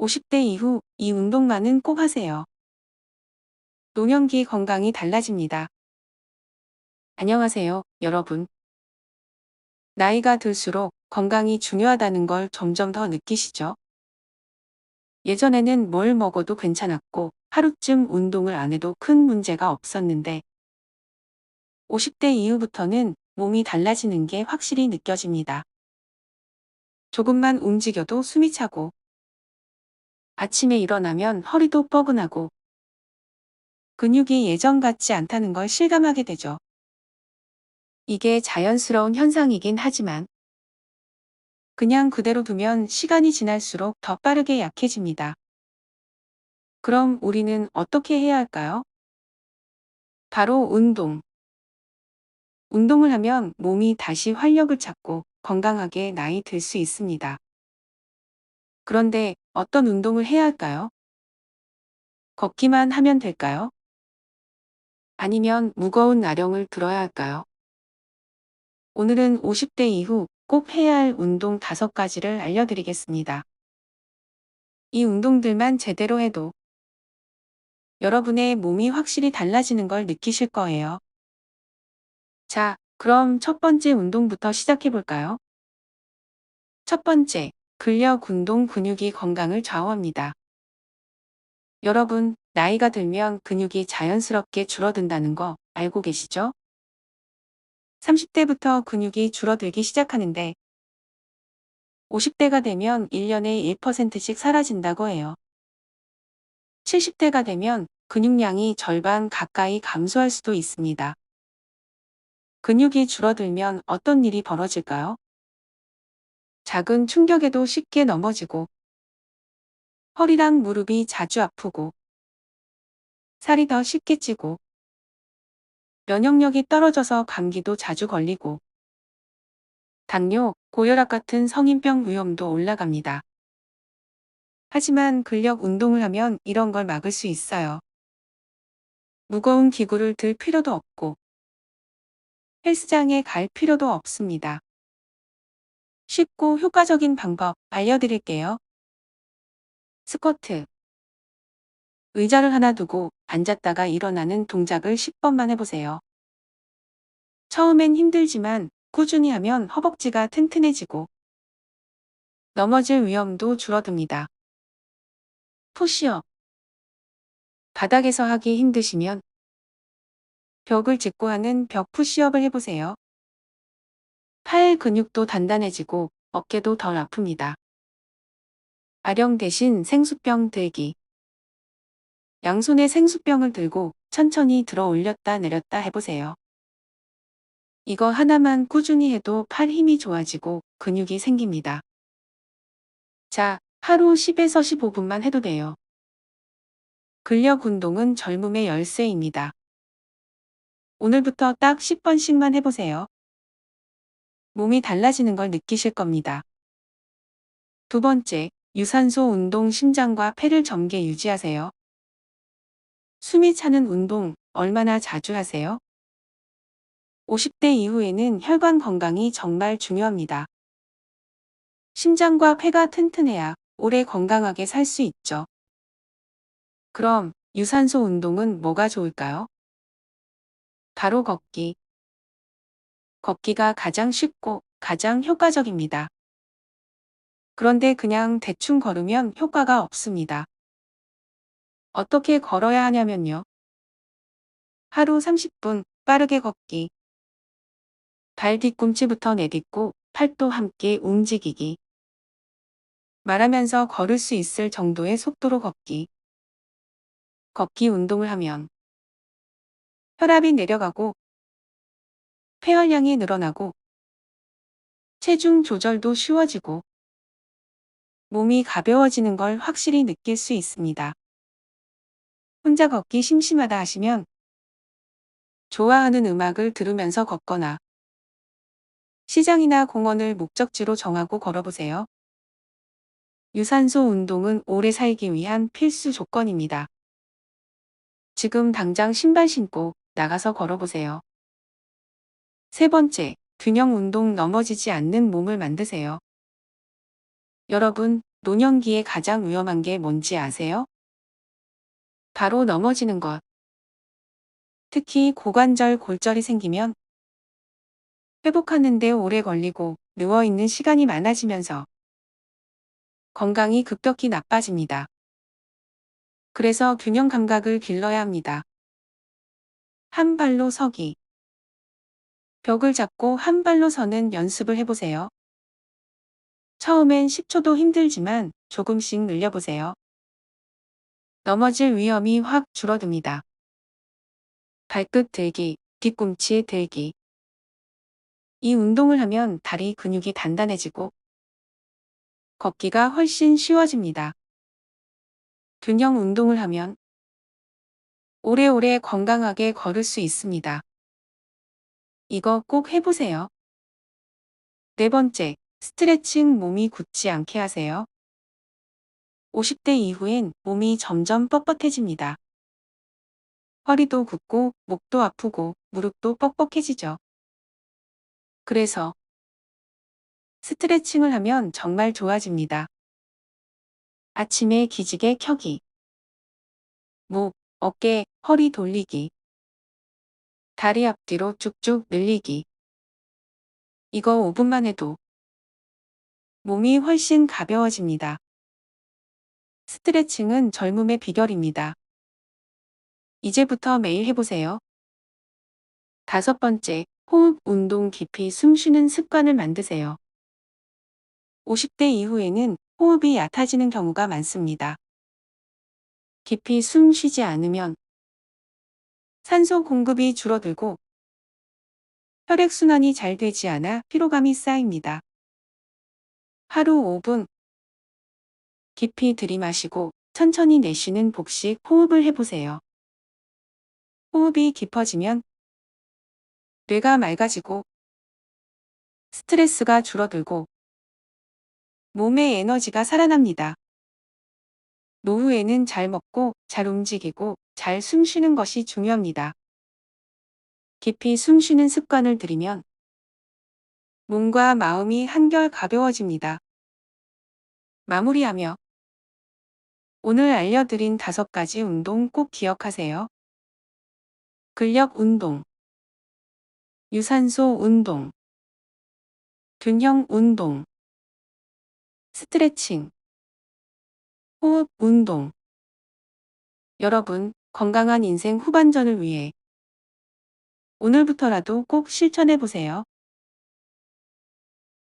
50대 이후 이 운동만은 꼭 하세요. 노년기 건강이 달라집니다. 안녕하세요, 여러분. 나이가 들수록 건강이 중요하다는 걸 점점 더 느끼시죠? 예전에는 뭘 먹어도 괜찮았고 하루쯤 운동을 안 해도 큰 문제가 없었는데 50대 이후부터는 몸이 달라지는 게 확실히 느껴집니다. 조금만 움직여도 숨이 차고 아침에 일어나면 허리도 뻐근하고 근육이 예전 같지 않다는 걸 실감하게 되죠. 이게 자연스러운 현상이긴 하지만 그냥 그대로 두면 시간이 지날수록 더 빠르게 약해집니다. 그럼 우리는 어떻게 해야 할까요? 바로 운동. 운동을 하면 몸이 다시 활력을 찾고 건강하게 나이 들 수 있습니다. 그런데 어떤 운동을 해야 할까요? 걷기만 하면 될까요? 아니면 무거운 아령을 들어야 할까요? 오늘은 50대 이후 꼭 해야 할 운동 5가지를 알려드리겠습니다. 이 운동들만 제대로 해도 여러분의 몸이 확실히 달라지는 걸 느끼실 거예요. 자, 그럼 첫 번째 운동부터 시작해 볼까요? 첫 번째, 근력 운동 근육이 건강을 좌우합니다. 여러분, 나이가 들면 근육이 자연스럽게 줄어든다는 거 알고 계시죠? 30대부터 근육이 줄어들기 시작하는데 50대가 되면 1년에 1%씩 사라진다고 해요. 70대가 되면 근육량이 절반 가까이 감소할 수도 있습니다. 근육이 줄어들면 어떤 일이 벌어질까요? 작은 충격에도 쉽게 넘어지고 허리랑 무릎이 자주 아프고 살이 더 쉽게 찌고 면역력이 떨어져서 감기도 자주 걸리고 당뇨, 고혈압 같은 성인병 위험도 올라갑니다. 하지만 근력 운동을 하면 이런 걸 막을 수 있어요. 무거운 기구를 들 필요도 없고 헬스장에 갈 필요도 없습니다. 쉽고 효과적인 방법 알려드릴게요. 스쿼트. 의자를 하나 두고 앉았다가 일어나는 동작을 10번만 해보세요. 처음엔 힘들지만 꾸준히 하면 허벅지가 튼튼해지고 넘어질 위험도 줄어듭니다. 푸시업. 바닥에서 하기 힘드시면 벽을 짚고 하는 벽 푸시업을 해보세요. 팔 근육도 단단해지고 어깨도 덜 아픕니다. 아령 대신 생수병 들기. 양손에 생수병을 들고 천천히 들어 올렸다 내렸다 해보세요. 이거 하나만 꾸준히 해도 팔 힘이 좋아지고 근육이 생깁니다. 자, 하루 10에서 15분만 해도 돼요. 근력 운동은 젊음의 열쇠입니다. 오늘부터 딱 10번씩만 해보세요. 몸이 달라지는 걸 느끼실 겁니다. 두 번째, 유산소 운동 심장과 폐를 젊게 유지하세요. 숨이 차는 운동 얼마나 자주 하세요? 50대 이후에는 혈관 건강이 정말 중요합니다. 심장과 폐가 튼튼해야 오래 건강하게 살 수 있죠. 그럼 유산소 운동은 뭐가 좋을까요? 바로 걷기. 걷기가 가장 쉽고 가장 효과적입니다. 그런데 그냥 대충 걸으면 효과가 없습니다. 어떻게 걸어야 하냐면요. 하루 30분 빠르게 걷기. 발 뒤꿈치부터 내딛고 팔도 함께 움직이기. 말하면서 걸을 수 있을 정도의 속도로 걷기. 걷기 운동을 하면 혈압이 내려가고 폐활량이 늘어나고 체중 조절도 쉬워지고 몸이 가벼워지는 걸 확실히 느낄 수 있습니다. 혼자 걷기 심심하다 하시면 좋아하는 음악을 들으면서 걷거나 시장이나 공원을 목적지로 정하고 걸어보세요. 유산소 운동은 오래 살기 위한 필수 조건입니다. 지금 당장 신발 신고 나가서 걸어보세요. 세 번째, 균형 운동 넘어지지 않는 몸을 만드세요. 여러분, 노년기에 가장 위험한 게 뭔지 아세요? 바로 넘어지는 것. 특히 고관절 골절이 생기면 회복하는데 오래 걸리고 누워있는 시간이 많아지면서 건강이 급격히 나빠집니다. 그래서 균형 감각을 길러야 합니다. 한 발로 서기. 벽을 잡고 한 발로 서는 연습을 해보세요. 처음엔 10초도 힘들지만 조금씩 늘려보세요. 넘어질 위험이 확 줄어듭니다. 발끝 들기, 뒤꿈치 들기. 이 운동을 하면 다리 근육이 단단해지고 걷기가 훨씬 쉬워집니다. 균형 운동을 하면 오래오래 건강하게 걸을 수 있습니다. 이거 꼭 해보세요. 네 번째, 스트레칭 몸이 굳지 않게 하세요. 50대 이후엔 몸이 점점 뻣뻣해집니다. 허리도 굽고 목도 아프고 무릎도 뻑뻑해지죠. 그래서 스트레칭을 하면 정말 좋아집니다. 아침에 기지개 켜기, 목, 어깨, 허리 돌리기, 다리 앞뒤로 쭉쭉 늘리기. 이거 5분만 해도 몸이 훨씬 가벼워집니다. 스트레칭은 젊음의 비결입니다. 이제부터 매일 해보세요. 다섯 번째, 호흡 운동 깊이 숨 쉬는 습관을 만드세요. 50대 이후에는 호흡이 얕아지는 경우가 많습니다. 깊이 숨 쉬지 않으면 산소 공급이 줄어들고 혈액순환이 잘 되지 않아 피로감이 쌓입니다. 하루 5분 깊이 들이마시고 천천히 내쉬는 복식 호흡을 해보세요. 호흡이 깊어지면 뇌가 맑아지고 스트레스가 줄어들고 몸의 에너지가 살아납니다. 노후에는 잘 먹고 잘 움직이고 잘 숨 쉬는 것이 중요합니다. 깊이 숨 쉬는 습관을 들이면 몸과 마음이 한결 가벼워집니다. 마무리하며 오늘 알려드린 5가지 운동 꼭 기억하세요. 근력 운동, 유산소 운동, 균형 운동, 스트레칭, 호흡 운동. 여러분, 건강한 인생 후반전을 위해 오늘부터라도 꼭 실천해 보세요.